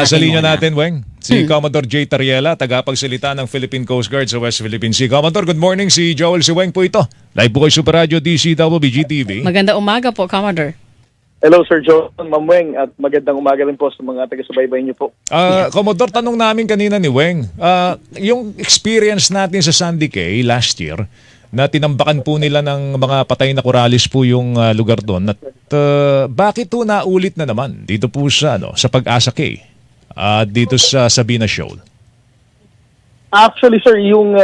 Sa linya muna. natin, Weng, si Commodore J. Tariela, tagapagsalita ng Philippine Coast Guard sa West Philippine Sea. Commodore, good morning. Si Joel Siweng po ito. Live po kay Super Radio DCWB-GTV. Maganda umaga po, Commodore. Hello, Sir John Mamweng, at magandang umaga rin po sa mga taga-subaybay niyo po. Commodore, tanong namin kanina ni Weng, yung experience natin sa Sandy Cay last year, na tinambakan po nila ng mga patay na koralis po yung lugar doon. At bakit po naulit na naman dito po sa Pag-asa Cay, dito sa Sabina Shoal? Actually, sir, yung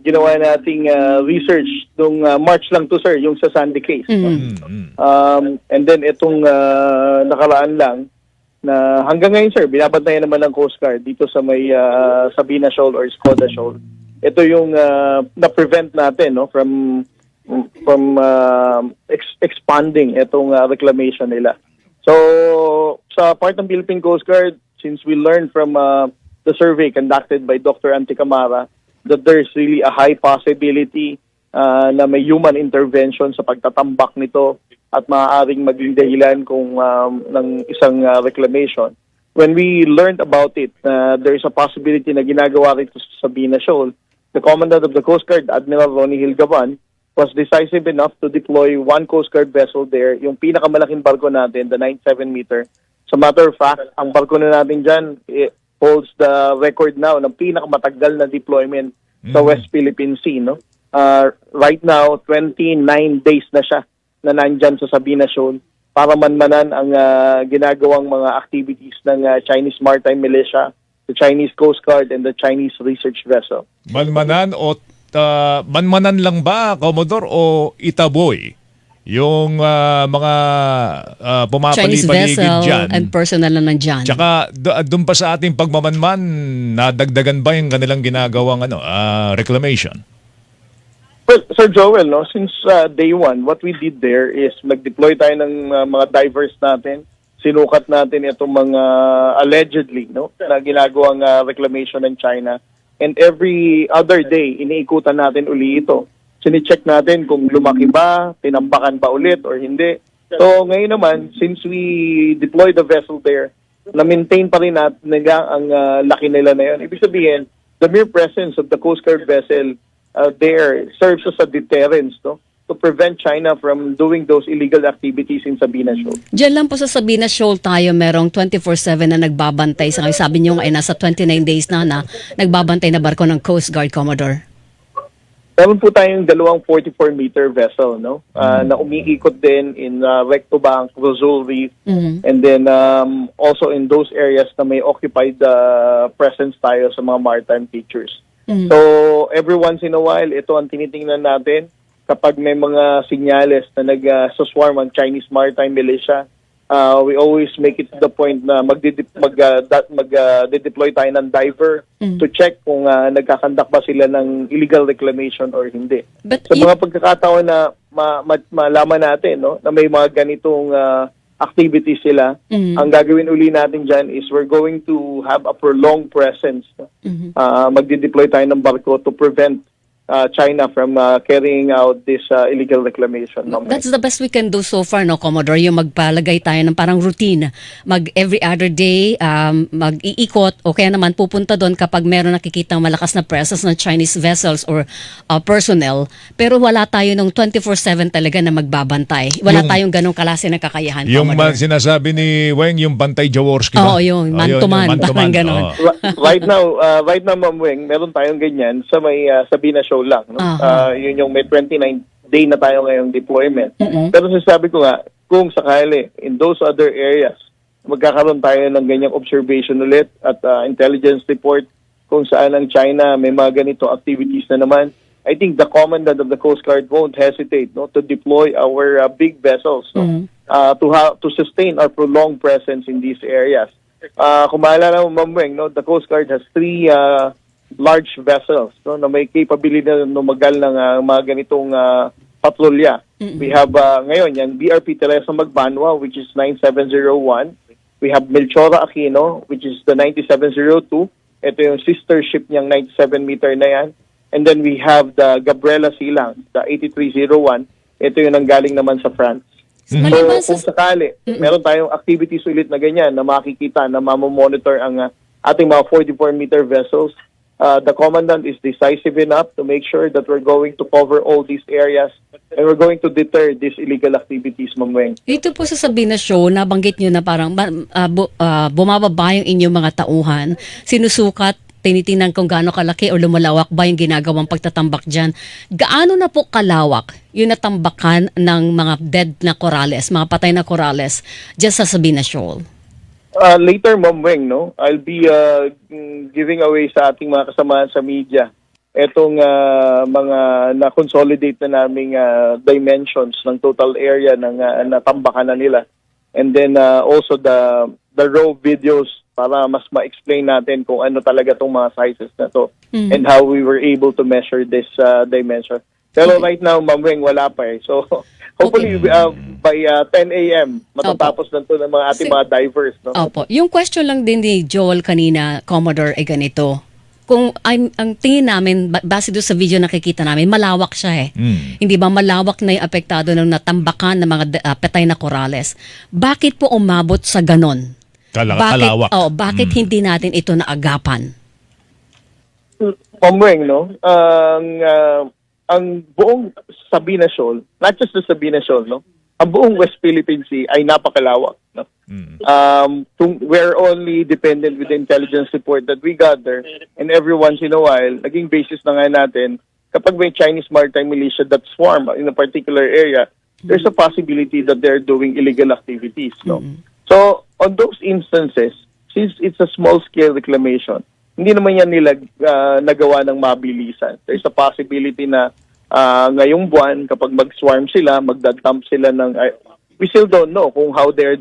ginawa nating research nung March lang to, sir, yung sa Sandy case. And then itong nakaraan lang na hanggang ngayon, sir, binabantayan naman ng Coast Guard dito sa may Sabina Shoal or Skoda Shoal. Ito yung na-prevent natin, no, from expanding itong reclamation nila. So, sa part ng Philippine Coast Guard, since we learned from the survey conducted by Dr. Anticamara that there's really a high possibility na may human intervention sa pagtatambak nito at maaaring maging dahilan kung ng isang reclamation. When we learned about it, there is a possibility na ginagawa rito sa Sabina Shoal, the Commandant of the Coast Guard, Admiral Ronnie Hilgaban, was decisive enough to deploy one Coast Guard vessel there, yung pinakamalaking barko natin, the 97 meter. As a matter of fact, ang barko na natin dyan, holds the record now ng pinakamatagal na deployment sa West Philippine Sea. No? Right now, 29 days na siya na nandyan sa Sabina Shoal para manmanan ang ginagawang mga activities ng Chinese Maritime Militia, the Chinese Coast Guard, and the Chinese Research Vessel. Manmanan o manmanan lang ba, Commodore, o itaboy? Yung mga Chinese pumapali-paligid vessel dyan. and personnel na nandyan. Tsaka doon pa sa ating pagmamanman, nadagdagan ba yung kanilang ginagawang reclamation? Well, Sir Joel, no, since day one, what we did there is mag-deploy tayo ng mga divers natin. Sinukat natin itong mga allegedly, no, na ginagawang reclamation ng China. And every other day, iniikutan natin uli ito. Sini-check natin kung lumaki ba, tinambakan ba ulit or hindi. So ngayon naman, since we deployed the vessel there, na-maintain pa rin natin nila ang laki nila na yun. Ibig sabihin, the mere presence of the Coast Guard vessel there serves as a deterrence, no, to prevent China from doing those illegal activities in Sabina Shoal. Diyan lang po sa Sabina Shoal tayo merong 24/7 na nagbabantay. Sa sabi niyo ay nasa 29 days na nagbabantay na barko ng Coast Guard, Commodore. Meron po tayong dalawang 44-meter vessel, no? Na umiikot din in Recto Bank, Rosal Reef, and then also in those areas na may occupied presence tayo sa mga maritime features. So every once in a while, ito ang tinitingnan natin kapag may mga sinyales na nag-swarm ang Chinese Maritime Militia. We always make it to the point na mag-deploy tayo ng diver to check kung nagkakandak ba sila ng illegal reclamation or hindi. But Sa mga pagkakataon na malaman natin, no, na may mga ganitong activities sila, ang gagawin uli natin dyan is we're going to have a prolonged presence. No? Magdi-deploy tayo ng barko to prevent China from carrying out this illegal reclamation. That's the best we can do so far, no, Commodore? Yung magpalagay tayo ng parang routine. Every other day, mag-iikot o kaya naman pupunta doon kapag meron nakikita malakas na presence ng Chinese vessels or personnel. Pero wala tayo nung 24/7 talaga na magbabantay. Wala tayong ganong klase ng kakayahan, Yung Commodore. sinasabi ni Weng, yung bantay Jaworski ba? Oo, yung man-to-man. Parang ganon. Right now, Ma'am Weng, meron tayong ganyan sa may Sabina Shoal lang. No? Yun yung may 29 day na tayo ngayong deployment. Pero sasabi ko nga, kung sakali, in those other areas, magkakaroon tayo ng ganyang observation ulit at intelligence report kung saan ang China may mga ganito activities na naman, I think the Commandant of the Coast Guard won't hesitate, no, to deploy our big vessels, no, to sustain our prolonged presence in these areas. Kung maalala mo, Ma'am Weng, no, the Coast Guard has 3 large vessels, no, na may capability na numagal ng mga ganitong patrolya. We have ngayon yung BRP Teresa Magbanwa, which is 9701. We have Melchora Aquino, which is the 9702. Ito yung sister ship niyang 97 meter na yan. And then we have the Gabriela Silang, the 8301. Ito yung nanggaling naman sa France. Maliban So sa... kung sakali, meron tayong activities ulit na ganyan na makikita na mamomonitor ang ating mga 44-meter vessels, the commandant is decisive enough to make sure that we're going to cover all these areas and we're going to deter these illegal activities, Ma'am Weng. Ito po sa Sabina Show, nabanggit nyo na parang bumababa yung inyong mga tauhan, sinusukat, tinitingnan kung gaano kalaki o lumalawak ba yung ginagawang pagtatambak dyan. Gaano na po kalawak yung natambakan ng mga dead na corales, mga patay na corales dyan sa Sabina Shoal? Later, Ma'am Weng, no, I'll be giving away sa ating mga kasamahan sa media etong mga na-consolidate na naming dimensions ng total area ng natambakan na nila. And then also the raw videos para mas ma-explain natin kung ano talaga itong mga sizes na to and how we were able to measure this dimension. Pero right now, Ma'am Weng, wala pa eh. So hopefully by 10 a.m. matatapos na to ng mga ating mga divers. No? Opo. Yung question lang din ni Joel kanina, Commodore, ay ganito. Kung ang tingin namin, base doon sa video nakikita namin, malawak siya eh. Hindi ba malawak na yung apektado ng natambakan ng mga patay na corales? Bakit po umabot sa ganon? Kalawak. Bakit hindi natin ito naagapan? Ma'am Weng, no? Ang buong Sabina Shoal, not just the Sabina Shoal, no? Ang buong West Philippine Sea ay napakalawak, no? We're only dependent with the intelligence report that we gather, and every once in a while, naging basis na nga natin, kapag may Chinese maritime militia that swarm in a particular area, there's a possibility that they're doing illegal activities, no? So, on those instances, since it's a small-scale reclamation, hindi naman yan nila nagawa ng mabilisan. There's a possibility na ngayong buwan, kapag mag-swarm sila, magdadump sila ng... we still don't know kung how they're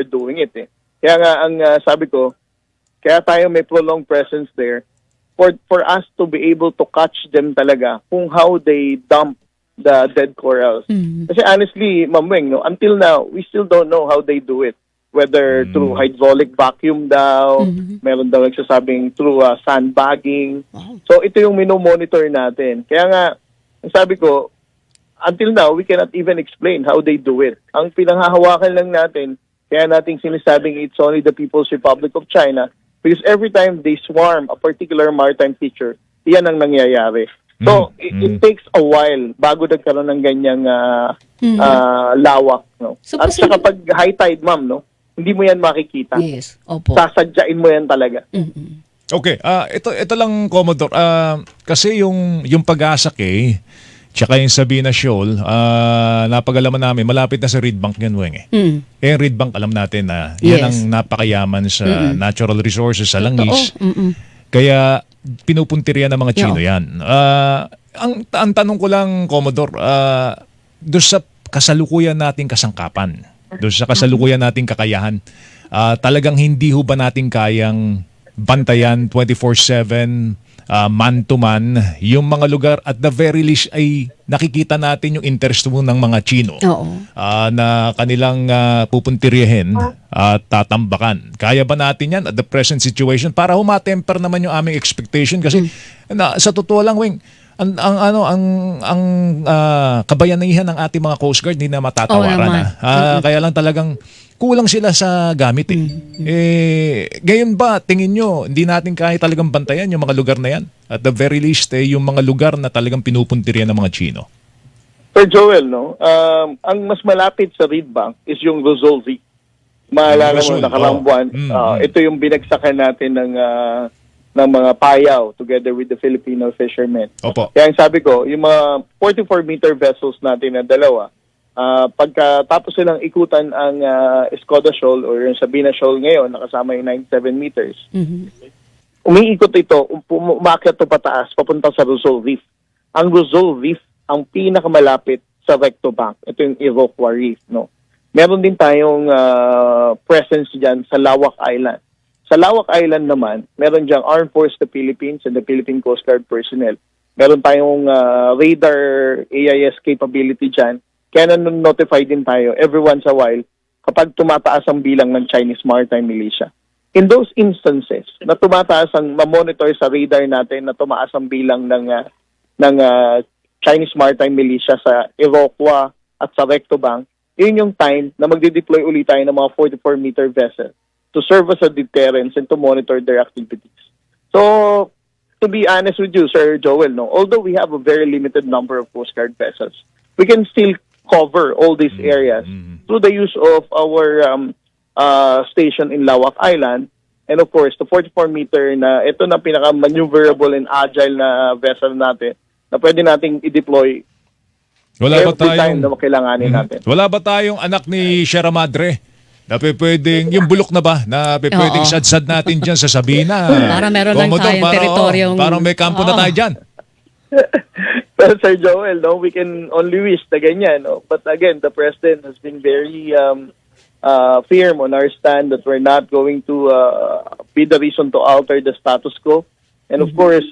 doing it. Eh. Kaya nga, ang sabi ko, kaya tayo may prolonged presence there for us to be able to catch them talaga kung how they dump the dead corals. Kasi honestly, Ma'am Weng, no, until now, we still don't know how they do it. Whether through hydraulic vacuum daw, meron daw nagsasabing through sandbagging. So ito yung minomonitor natin. Kaya nga, ang sabi ko, until now, we cannot even explain how they do it. Ang pinanghahawakan lang natin, kaya nating sinasabing it's only the People's Republic of China because every time they swarm a particular maritime feature, yan ang nangyayari. So, it takes a while bago nagkaroon ng ganyang lawak. No? So, at saka pag high tide, ma'am, no? Hindi mo yan makikita. Yes, opo. Sasadyain mo yan talaga. Okay, ito lang, Commodore. Kasi yung Pag-asa Cay, tsaka yung Sabina Shoal, napag-alaman namin, malapit na sa Reed Bank yan, Weng eh. Yung Reed Bank, alam natin na yan ang napakayaman sa natural resources sa langis. Kaya pinupuntirya ng mga Chino yan. Ang tanong ko lang, Commodore, doon sa kasalukuyan nating kasangkapan, doon sa kasalukuyan nating kakayahan, talagang hindi ho ba natin kayang bantayan 24/7, man-to-man, yung mga lugar at the very least ay nakikita natin yung interest mo ng mga Chino na kanilang pupuntiryahin at tatambakan. Kaya ba natin yan at the present situation para humatemper naman yung aming expectation? Kasi sa totoo lang, Weng, ang kabayanihan ng ating mga Coast Guard hindi na matatawaran. Kaya lang talagang kulang sila sa gamit eh. Ngayon ba, tingin nyo, hindi natin kaya talagang bantayan yung mga lugar na yan? At the very least, yung mga lugar na talagang pinupuntiryan ng mga Chino. Sir Joel, no, ang mas malapit sa Reed Bank is yung Rizal Reef. Maalala mo, nakaraang buwan, ito yung binagsakan natin ng mga payaw together with the Filipino fishermen. Opo. Kaya ang sabi ko, yung mga 44-meter vessels natin na dalawa, pagkatapos silang ikutan ang Escoda Shoal or yung Sabina Shoal ngayon, nakasama yung 97 meters, umiikot ito, umakyat to pataas, papunta sa Rizal Reef. Ang Rizal Reef, ang pinakamalapit sa Recto Bank. Ito yung Iroquois Reef, no? Meron din tayong presence dyan sa Lawak Island. Sa Lawak Island naman, meron diyang Armed Forces of the Philippines and the Philippine Coast Guard personnel. Meron tayong radar AIS capability dyan. Kaya notify din tayo every once a while kapag tumataas ang bilang ng Chinese Maritime Militia. In those instances, na tumataas ang ma-monitor sa radar natin na tumaas ang bilang ng Chinese Maritime Militia sa Iroquois at sa Recto Bank, yun yung time na magde-deploy ulit tayo ng mga 44-meter vessel to serve as a deterrence and to monitor their activities. So, to be honest with you, Sir Joel, no, although we have a very limited number of Coast Guard vessels, we can still cover all these areas through the use of our station in Lawak Island, and of course, the 44-meter na ito na pinaka-maneuverable and agile na vessel natin na pwede nating i-deploy Wala ba every time na tayong makailanganin natin. Wala ba tayong anak ni Sierra Madre na pwedeng yung bulok na ba na pwedeng Oo. sad-sad natin diyan sa Sabina? Para meron lang Commodore, tayong teritoryong- parang may kampo na Oo. tayo diyan. Well, Sir Joel, no, we can only wish na ganyan. No? But again, the President has been very firm on our stand that we're not going to be the reason to alter the status quo. And of course,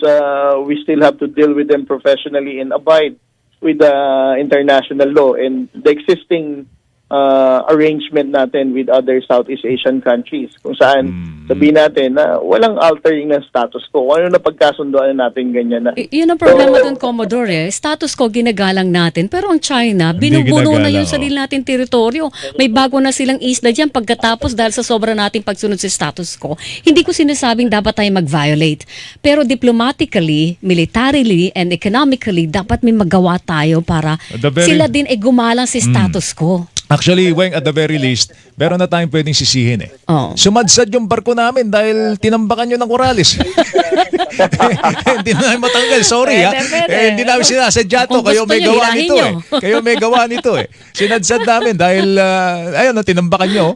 we still have to deal with them professionally and abide with the international law and the existing arrangement natin with other Southeast Asian countries kung saan sabihin natin na walang altering ng status quo. Kung ano na pagkasundoan natin ganyan na. Yun ang problema doon, Commodore. Status quo ginagalang natin. Pero ang China, Hindi binubuno na ginagalang, yung sarili natin teritoryo. May bago na silang isla dyan pagkatapos dahil sa sobra nating pagsunod sa status quo. Hindi ko sinasabing dapat tayo mag-violate. Pero diplomatically, militarily, and economically, dapat may magawa tayo para At the very- sila din ay gumalang sa status quo. Actually, Weng, at the very least, meron na tayong pwedeng sisihin eh. Oo. Sumadsad yung barko namin dahil tinambakan nyo ng Corales. Hindi na namin matanggal, sorry ha. Pwede. Hindi namin sinasadya to, Kung kayo gusto may nyo, gawa hilahin nito nyo. Kayo may gawa nito eh. Sinadsad namin dahil, ayun, tinambakan nyo.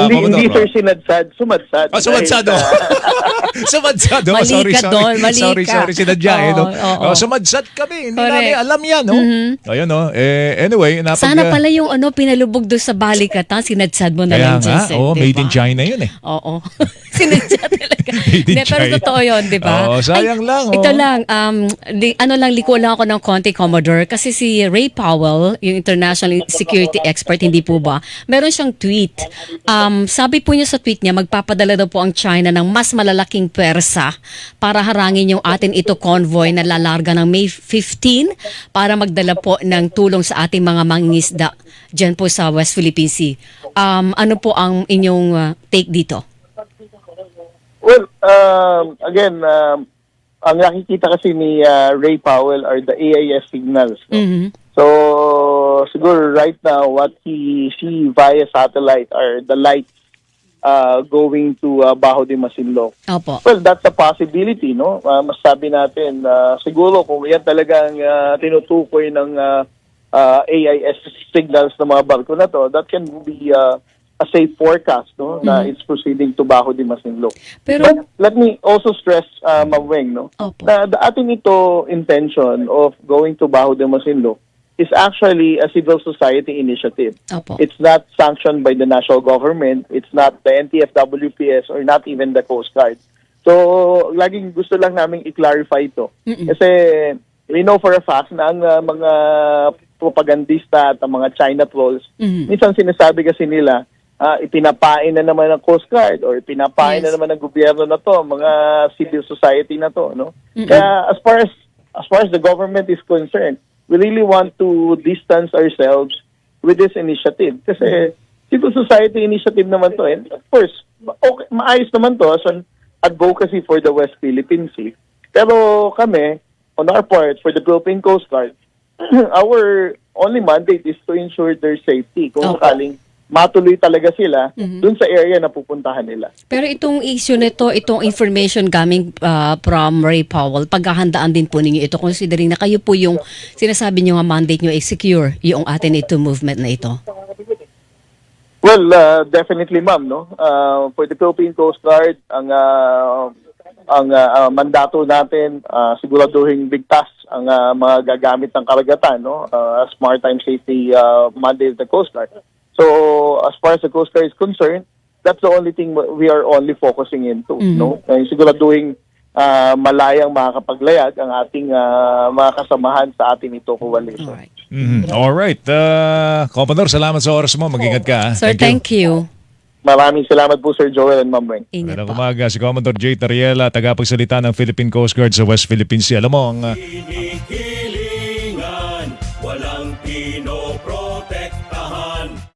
Hindi sir sinadsad, sumadsad. Sumadsad oh. Sumadsad oh. Mali Sorry, ka doon, mali sorry. ka. Sorry, sinadya eh. No? Oo. Sumadsad kami, hindi Correct. namin alam yan. No? Ayun no. Anyway, Sana pala yung pinalubog doon sa balikatan, sinadsad mo na kaya lang dyan. nga, made in China yun eh. Oo. Sinadsad talaga. Made in Hindi, pero China. totoo yun, di ba? Oo, sayang lang, Ito oo. lang, liko lang ako ng konti, Commodore, kasi si Ray Powell, yung international security expert, hindi po ba, meron siyang tweet. Sabi po niya sa tweet niya, magpapadala daw po ang China ng mas malalaking pwersa para harangin yung atin ito convoy na lalarga ng May 15 para magdala po ng tulong sa ating mga mangingisda dyan po sa West Philippine Sea. Ano po ang inyong take dito? Well, again, ang nakikita kasi ni Ray Powell are the AIS signals. No? Mhm. So, siguro right now, what he see via satellite are the lights going to Bajo de Masinloc. Opo. Well, that's a possibility, no? Masabi natin, siguro kung yan talagang tinutukoy ng AIS signals ng mga barko na to, that can be a safe forecast, no? Na it's proceeding to Bajo de Masinloc. Pero- But let me also stress, Ma'am Weng, no? Opo. Na the ating ito intention of going to Bajo de Masinloc is actually a civil society initiative. Opo. It's not sanctioned by the national government. It's not the NTF-WPS or not even the Coast Guard. So, laging gusto lang namin i-clarify ito. Kasi we know for a fact na ang mga propagandista at ang mga China trolls, minsan sinasabi kasi nila, ipinapain na naman ng Coast Guard or ipinapain na naman ng gobyerno na to, mga civil society na to. No? Kaya as far as the government is concerned, we really want to distance ourselves with this initiative. Kasi civil society initiative naman to. And of course, okay, maayos naman to as an advocacy for the West Philippine Sea. Pero kami, on our part, for the Philippine Coast Guard, our only mandate is to ensure their safety. Kung sakaling matuloy talaga sila dun sa area na pupuntahan nila. Pero itong issue nito, itong information coming from Ray Powell, paghahandaan din po ninyo ito considering na kayo po yung sinasabi nyo nga mandate nyo is secure yung atin ito movement na ito. Well, definitely ma'am, no. For the Philippine Coast Guard, ang mandato natin siguraduhin bigtas ang mga gagamit ng karagatan, no, as maritime safety mandate of the Coast Guard. So, as far as the Coast Guard is concerned, that's the only thing we are only focusing into, no. Siguraduhin malayang makakapaglayag ang ating mga kasamahan sa ating ito coalition. Alright. Alright. Commodore, salamat sa oras mo. Mag-ingat ka. Sir, thank you. Maraming salamat po Sir Joel and Ma'am Weng. Ingat Magandang po. umaga, si Commodore J. Tariela, tagapagsalita ng Philippine Coast Guard sa West Philippine Sea. Alam mo, ang